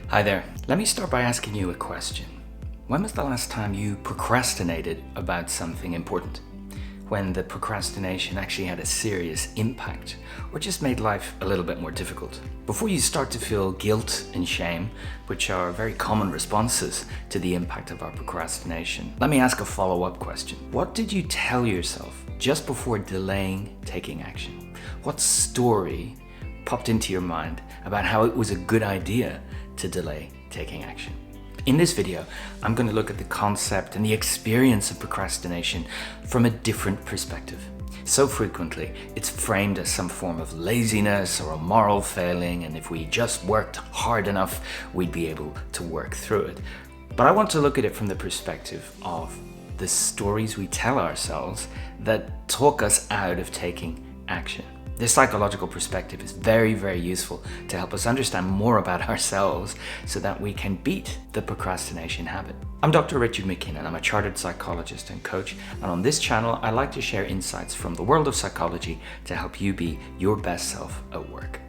Hi there. Let me start by asking you a question. When was the last time you procrastinated about something important? When the procrastination actually had a serious impact or just made life a little bit more difficult? Before you start to feel guilt and shame, which are very common responses to the impact of our procrastination, let me ask a follow-up question. What did you tell yourself just before delaying taking action? What story popped into your mind about how it was a good idea to delay taking action? In this video, I'm going to look at the concept and the experience of procrastination from a different perspective. So frequently, it's framed as some form of laziness or a moral failing, and if we just worked hard enough, we'd be able to work through it. But I want to look at it from the perspective of the stories we tell ourselves that talk us out of taking action. This psychological perspective is very, very useful to help us understand more about ourselves so that we can beat the procrastination habit. I'm Dr. Richard McKinnon. I'm a chartered psychologist and coach, and on this channel, I like to share insights from the world of psychology to help you be your best self at work.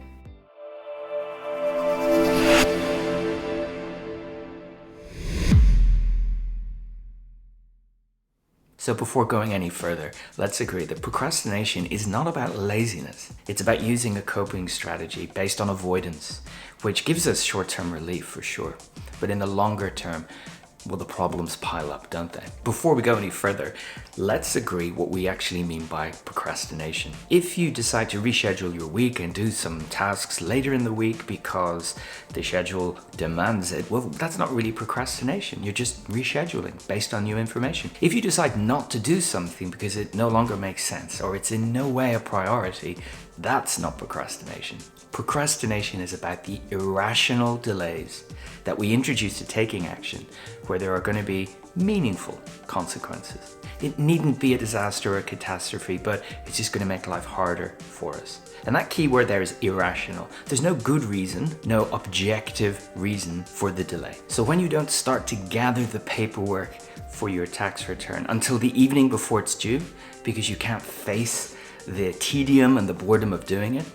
So before going any further, let's agree that procrastination is not about laziness. It's about using a coping strategy based on avoidance, which gives us short-term relief for sure. But in the longer term, well, the problems pile up, don't they? Before we go any further, let's agree what we actually mean by procrastination. If you decide to reschedule your week and do some tasks later in the week because the schedule demands it, well, that's not really procrastination. You're just rescheduling based on new information. If you decide not to do something because it no longer makes sense or it's in no way a priority, that's not procrastination. Procrastination is about the irrational delays that we introduce to taking action where there are going to be meaningful consequences. It needn't be a disaster or a catastrophe, but it's just going to make life harder for us. And that key word there is irrational. There's no good reason, no objective reason for the delay. So when you don't start to gather the paperwork for your tax return until the evening before it's due because you can't face the tedium and the boredom of doing it,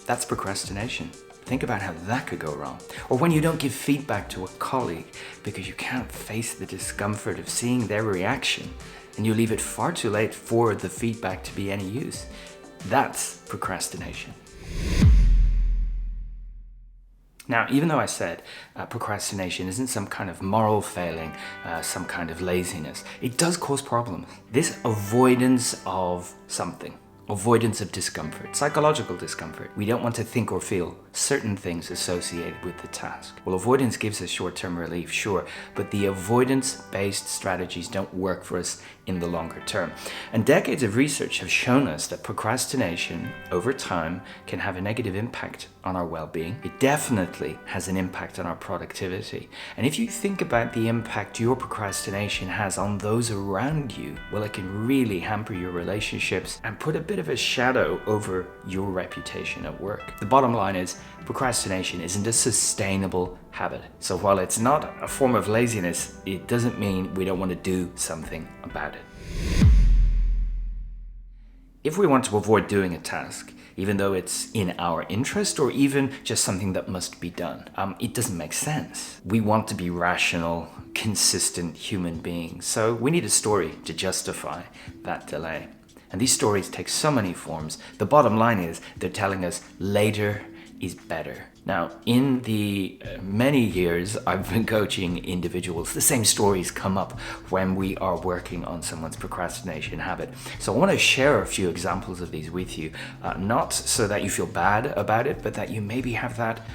that's procrastination. Think about how that could go wrong. Or when you don't give feedback to a colleague because you can't face the discomfort of seeing their reaction and you leave it far too late for the feedback to be any use. That's procrastination. Now, even though I said procrastination isn't some kind of moral failing, some kind of laziness, it does cause problems. This avoidance of something, avoidance of discomfort, psychological discomfort. We don't want to think or feel certain things associated with the task. Well, avoidance gives us short-term relief, sure, but the avoidance-based strategies don't work for us in the longer term. And decades of research have shown us that procrastination over time can have a negative impact on our well-being. It definitely has an impact on our productivity. And if you think about the impact your procrastination has on those around you, well, it can really hamper your relationships and put a bit of a shadow over your reputation at work. The bottom line is procrastination isn't a sustainable habit. So while it's not a form of laziness, it doesn't mean we don't want to do something about it. If we want to avoid doing a task, even though it's in our interest or even just something that must be done, it doesn't make sense. We want to be rational, consistent human beings, so we need a story to justify that delay. And these stories take so many forms. The bottom line is they're telling us later is better. Now, in the many years I've been coaching individuals, the same stories come up when we are working on someone's procrastination habit. So I want to share a few examples of these with you, not so that you feel bad about it, but that you maybe have that,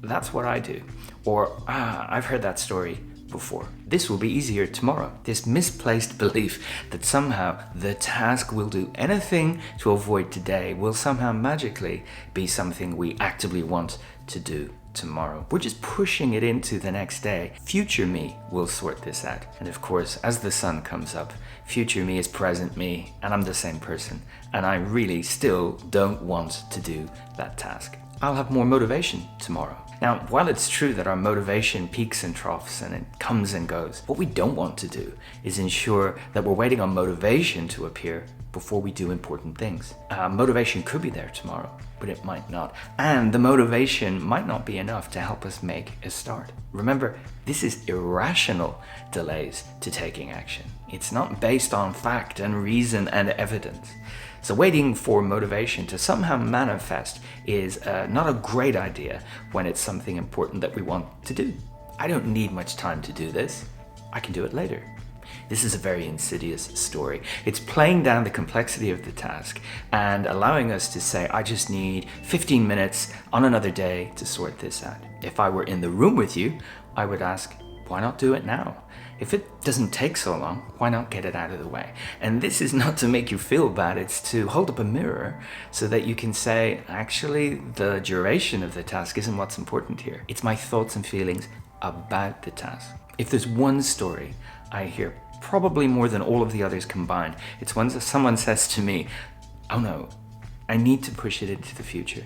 that's what I do, or I've heard that story before. This will be easier tomorrow. This misplaced belief that somehow the task we'll do anything to avoid today will somehow magically be something we actively want to do tomorrow. We're just pushing it into the next day. Future me will sort this out. And of course, as the sun comes up, future me is present me, and I'm the same person. And I really still don't want to do that task. I'll have more motivation tomorrow. Now, while it's true that our motivation peaks and troughs and it comes and goes, what we don't want to do is ensure that we're waiting on motivation to appear before we do important things. Motivation could be there tomorrow, but it might not. And the motivation might not be enough to help us make a start. Remember, this is irrational delays to taking action. It's not based on fact and reason and evidence. So waiting for motivation to somehow manifest is not a great idea when it's something important that we want to do. I don't need much time to do this. I can do it later. This is a very insidious story. It's playing down the complexity of the task and allowing us to say, I just need 15 minutes on another day to sort this out. If I were in the room with you, I would ask, why not do it now? If it doesn't take so long, why not get it out of the way? And this is not to make you feel bad, it's to hold up a mirror so that you can say, actually, the duration of the task isn't what's important here. It's my thoughts and feelings about the task. If there's one story I hear, probably more than all of the others combined, it's when someone says to me, oh no, I need to push it into the future.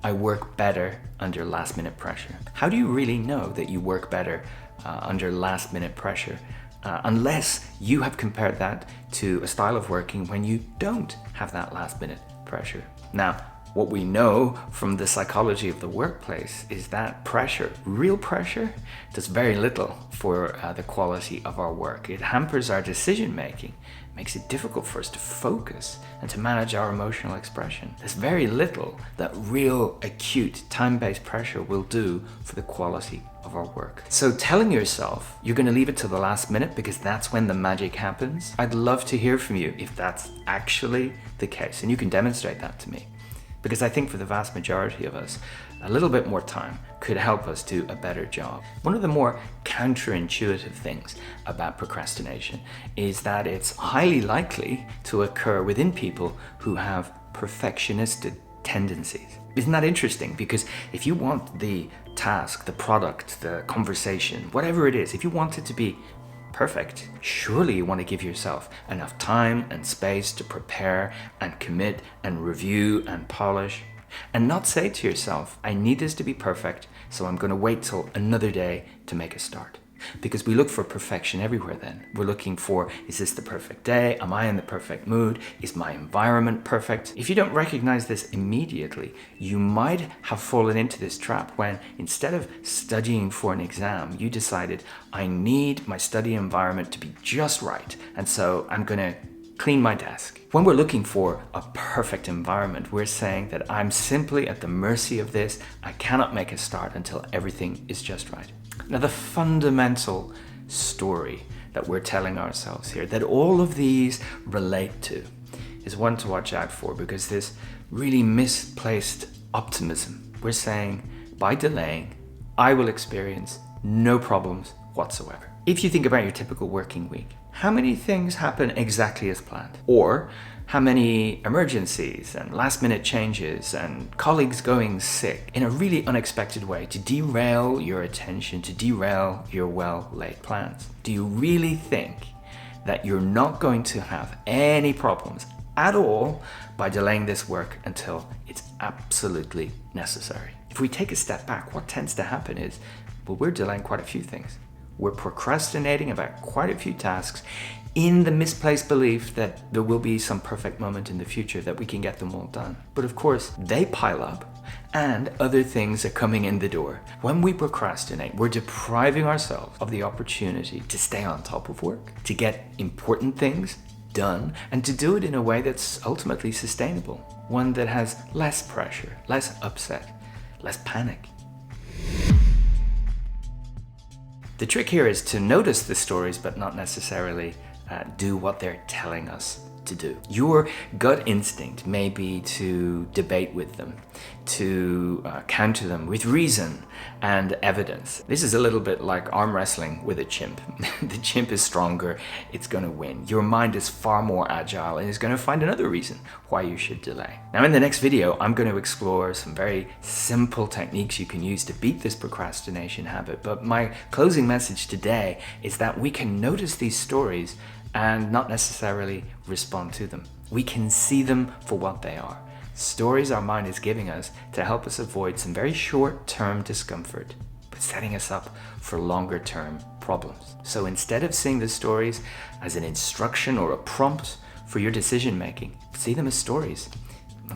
I work better under last minute pressure. How do you really know that you work better under last minute pressure unless you have compared that to a style of working when you don't have that last minute pressure? Now, what we know from the psychology of the workplace is that pressure, real pressure, does very little for the quality of our work. It hampers our decision making, makes it difficult for us to focus and to manage our emotional expression. There's very little that real acute time-based pressure will do for the quality of our work. So telling yourself you're going to leave it till the last minute because that's when the magic happens, I'd love to hear from you if that's actually the case, and you can demonstrate that to me. Because I think for the vast majority of us, a little bit more time could help us do a better job. One of the more counterintuitive things about procrastination is that it's highly likely to occur within people who have perfectionistic tendencies. Isn't that interesting? Because if you want the task, the product, the conversation, whatever it is, if you want it to be perfect, surely you want to give yourself enough time and space to prepare and commit and review and polish, and not say to yourself, I need this to be perfect, so I'm going to wait till another day to make a start. Because we look for perfection everywhere then. We're looking for, is this the perfect day? Am I in the perfect mood? Is my environment perfect? If you don't recognize this immediately, you might have fallen into this trap when instead of studying for an exam, you decided, I need my study environment to be just right, and so I'm going to clean my desk. When we're looking for a perfect environment, we're saying that I'm simply at the mercy of this. I cannot make a start until everything is just right. Now, the fundamental story that we're telling ourselves here, that all of these relate to, is one to watch out for, because this really misplaced optimism. We're saying, by delaying, I will experience no problems whatsoever. If you think about your typical working week, how many things happen exactly as planned? Or how many emergencies and last minute changes and colleagues going sick in a really unexpected way to derail your attention, to derail your well-laid plans? Do you really think that you're not going to have any problems at all by delaying this work until it's absolutely necessary? If we take a step back, what tends to happen is, well, we're delaying quite a few things. We're procrastinating about quite a few tasks in the misplaced belief that there will be some perfect moment in the future that we can get them all done. But of course, they pile up and other things are coming in the door. When we procrastinate, we're depriving ourselves of the opportunity to stay on top of work, to get important things done, and to do it in a way that's ultimately sustainable. One that has less pressure, less upset, less panic. The trick here is to notice the stories, but not necessarily do what they're telling us to do. Your gut instinct may be to debate with them, to counter them with reason and evidence. This is a little bit like arm wrestling with a chimp. The chimp is stronger, it's going to win. Your mind is far more agile and is going to find another reason why you should delay. Now, in the next video, I'm going to explore some very simple techniques you can use to beat this procrastination habit. But my closing message today is that we can notice these stories and not necessarily respond to them. We can see them for what they are. Stories our mind is giving us to help us avoid some very short-term discomfort, but setting us up for longer-term problems. So instead of seeing the stories as an instruction or a prompt for your decision making. See them as stories.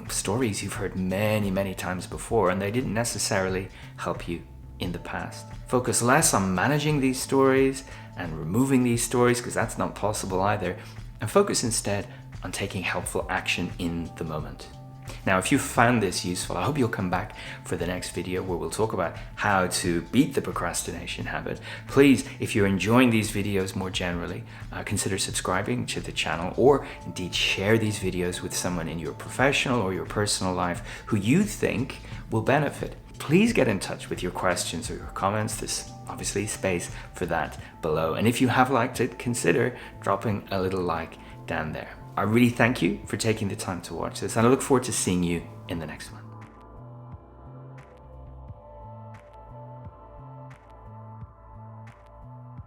Stories you've heard many, many times before, and they didn't necessarily help you in the past. Focus less on managing these stories and removing these stories, because that's not possible either, and focus instead on taking helpful action in the moment. Now, if you found this useful, I hope you'll come back for the next video where we'll talk about how to beat the procrastination habit. Please, if you're enjoying these videos more generally, consider subscribing to the channel, or indeed share these videos with someone in your professional or your personal life who you think will benefit. Please get in touch with your questions or your comments. There's obviously space for that below. And if you have liked it, consider dropping a little like down there. I really thank you for taking the time to watch this, and I look forward to seeing you in the next one.